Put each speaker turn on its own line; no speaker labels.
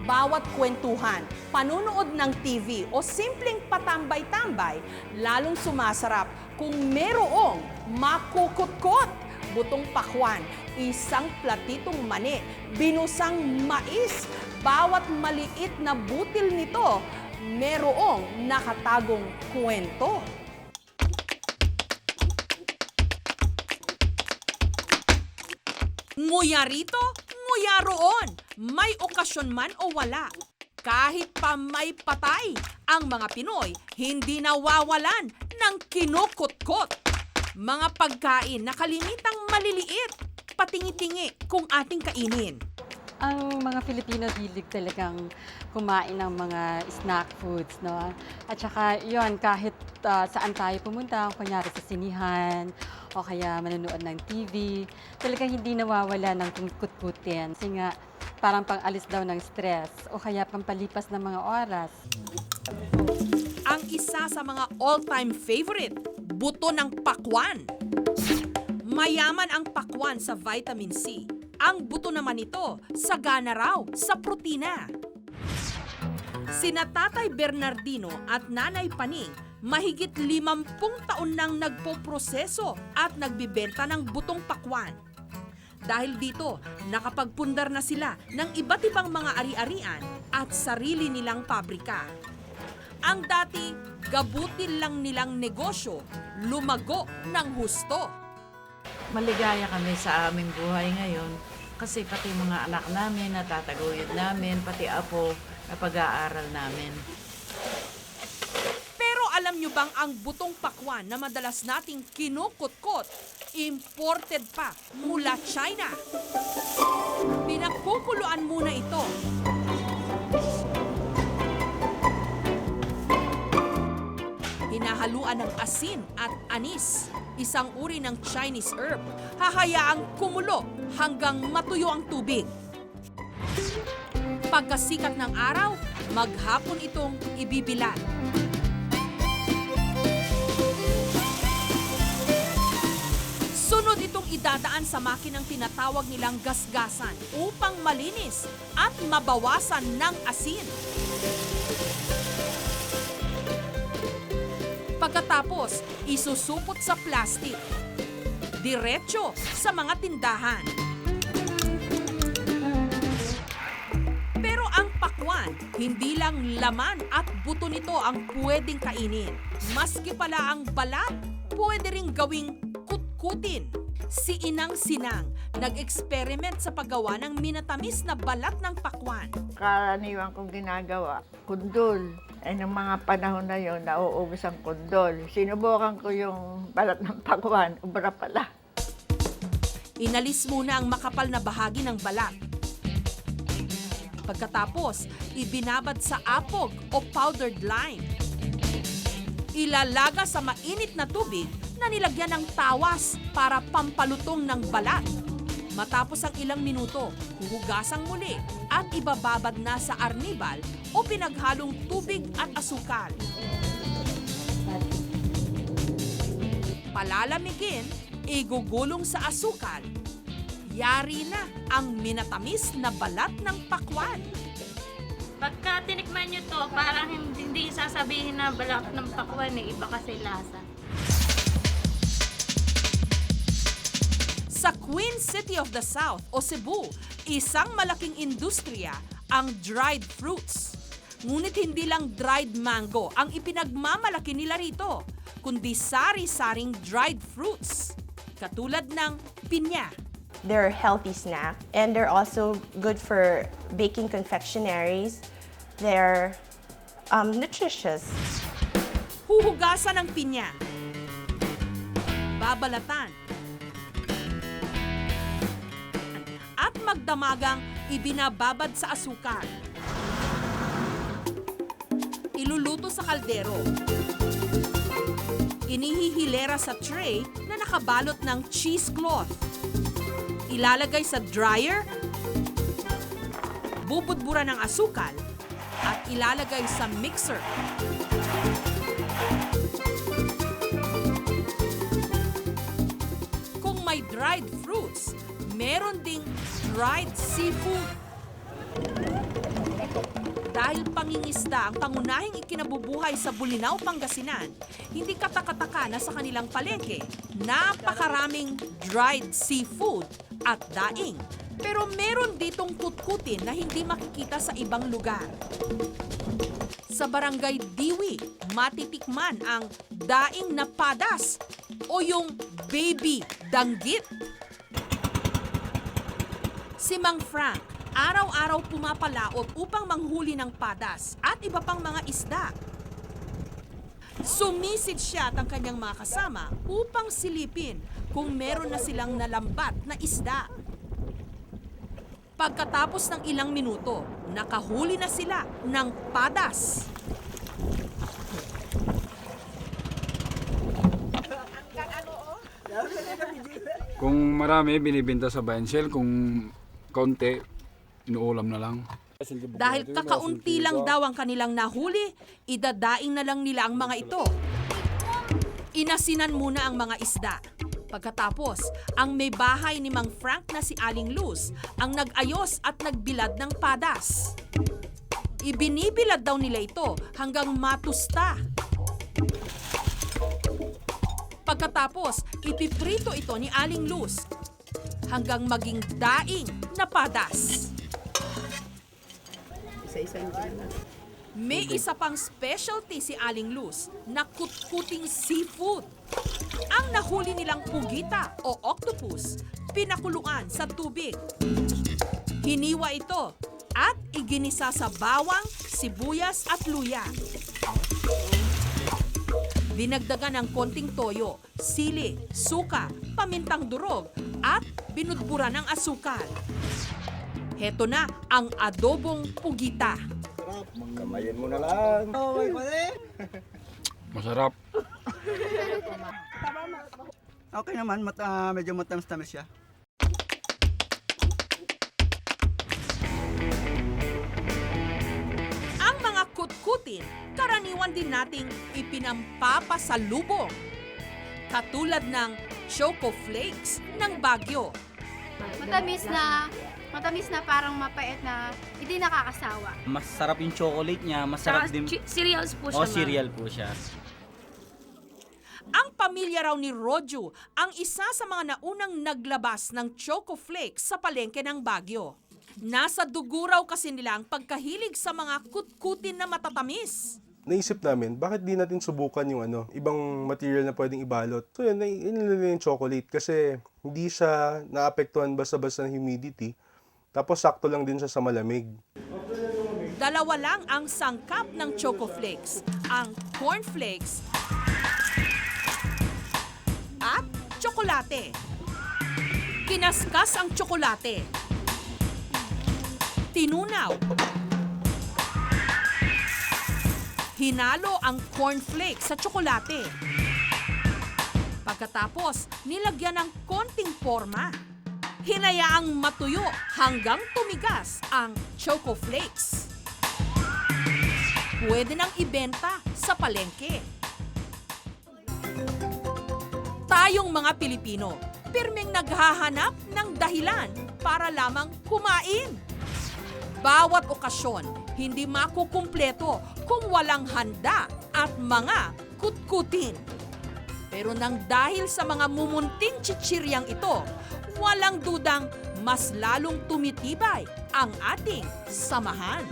bawat kwentuhan, panunood ng TV o simpleng patambay-tambay, lalong sumasarap kung merong makukutkot, butong pakwan, isang platitong mani, binusang mais, bawat maliit na butil nito, merong nakatagong kwento. Nguya rito, nguya roon. May okasyon man o wala. Kahit pa may patay, ang mga Pinoy hindi nawawalan ng kinukutkot. Mga pagkain na kalimitang maliliit, patingi-tingi kung ating kainin.
Ang mga Filipino hilig talagang kumain ng mga snack foods, no? At saka yun, kahit saan tayo pumunta, kunyari sa sinihan, o kaya manonood ng TV, talagang hindi nawawala ng kutkutin. Kasi nga, parang pang-alis daw ng stress, o kaya pampalipas ng mga oras.
Ang isa sa mga all-time favorite, buto ng pakwan. Mayaman ang pakwan sa vitamin C. Ang buto naman nito, sagana raw sa protina. Sina Tatay Bernardino at Nanay Paning, mahigit 50 taon nang nagpoproseso at nagbibenta ng butong pakwan. Dahil dito, nakapagpundar na sila ng iba't ibang mga ari-arian at sarili nilang pabrika. Ang dati, gabutin lang nilang negosyo, lumago ng husto.
Maligaya kami sa aming buhay ngayon kasi pati mga anak namin, natataguyod namin, pati apo na pag-aaral namin.
Pero alam nyo bang ang butong pakwan na madalas nating kinukutkot, imported pa mula China? Pinagkukuluan muna ito. Hinahaluan ng asin at anis, isang uri ng Chinese herb. Hahayaang kumulo hanggang matuyo ang tubig. Pagkasikat ng araw, maghapon itong ibibilad. Sunod itong idadaan sa makinang tinatawag nilang gasgasan upang malinis at mabawasan ng asin. Pagkatapos, isusupot sa plastic. Diretso sa mga tindahan. Pero ang pakwan, hindi lang laman at buto nito ang pwedeng kainin. Maski pala ang balat, pwede ring gawing kutkutin. Si Inang Sinang, nag-experiment sa paggawa ng minatamis na balat ng pakwan.
Karaniwan kong ginagawa, kundol. Nung mga panahon na yun, nauubos ang kundol. Sinubukan ko yung balat ng pakwan, ubra pala.
Inalis muna ang makapal na bahagi ng balat. Pagkatapos, ibinabad sa apog o powdered lime. Ilalaga sa mainit na tubig na nilagyan ng tawas para pampalutong ng balat. Matapos ang ilang minuto, huhugasang muli at ibababad na sa arnibal o pinaghalong tubig at asukal. Palalamigin, igugulong sa asukal. Yari na ang minatamis na balat ng pakwan.
Pagka tinikman nyo to, parang hindi sasabihin na balat ng pakwan eh, iba kasi lasa.
Sa Queen City of the South o Cebu, isang malaking industriya ang dried fruits. Ngunit hindi lang dried mango ang ipinagmamalaki nila rito, kundi sari-saring dried fruits, katulad ng pinya.
They're a healthy snack, and they're also good for baking confectionaries. They're nutritious.
Huhugasan ng pinya. Babalatan. At magdamagang ibinababad sa asukal. Iluluto sa kaldero. Inihihilera sa tray na nakabalot ng cheesecloth. Ilalagay sa dryer, bubudburan ng asukal, at ilalagay sa mixer. Kung may dried fruits, meron ding dried seafood. Dahil pangingisda ang pangunahing ikinabubuhay sa Bulinaw, Pangasinan, hindi katakataka na sa kanilang palengke, napakaraming dried seafood at daing. Pero meron ditong kutkutin na hindi makikita sa ibang lugar. Sa Barangay Diwi, matitikman ang daing na padas o yung baby danggit. Si Mang Frank, araw-araw pumapalaot upang manghuli ng padas at iba pang mga isda. Sumisid siya at ang kanyang mga kasama upang silipin kung meron na silang nalambat na isda. Pagkatapos ng ilang minuto, nakahuli na sila ng padas.
Kung marami, binibenta sa buy and sell. Kung kaunti, inuulam na lang.
Dahil kakaunti lang daw ang kanilang nahuli, idadaing na lang nila ang mga ito. Inasinan muna ang mga isda. Pagkatapos, ang may bahay ni Mang Frank na si Aling Luz ang nag-ayos at nagbilad ng padas. Ibinibilad daw nila ito hanggang matusta. Pagkatapos, ipiprito ito ni Aling Luz hanggang maging daing na padas. May isa pang specialty si Aling Luz na kutkuting seafood. Ang nahuli nilang pugita o octopus, pinakuluan sa tubig. Hiniwa ito at iginisa sa bawang, sibuyas at luya. Dinagdagan ng konting toyo, sili, suka, pamintang durog at binudbura ng asukal. Heto na ang adobong pugita.
Kamayin mo na lang.
Masarap.
Okay naman, medyo matamis-tamis siya.
Ang mga kutkutin, karaniwan din nating ipinampapasalubong. Katulad ng Choco Flakes ng Baguio.
Matamis na parang mapait na hindi nakakasawa.
Masarap yung chocolate niya, masarap din.
Cereals po siya,
O, cereal po siya.
Ang pamilya raw ni Roju ang isa sa mga naunang naglabas ng Choco Flakes sa palengke ng Baguio. Nasa dugo raw kasi nila ang pagkahilig sa mga kutkutin na matatamis.
Naisip namin, bakit di natin subukan yung ibang material na pwedeng ibalot? So yun, yung chocolate kasi hindi siya naapektuhan basta-basta ng humidity. Tapos sakto lang din siya sa malamig.
Dalawa lang ang sangkap ng Choco Flakes, ang corn flakes at tsokolate. Kinaskas ang tsokolate. Tinunaw. Hinalo ang cornflakes sa tsokolate. Pagkatapos, nilagyan ng konting forma. Hinayaang matuyo hanggang tumigas ang Choco Flakes. Pwede nang ibenta sa palengke. Tayong mga Pilipino, pirmeng naghahanap ng dahilan para lamang kumain. Bawat okasyon, hindi makukumpleto kung walang handa at mga kutkutin. Pero nang dahil sa mga mumunting chichiryang ito, walang dudang mas lalong tumitibay ang ating samahan.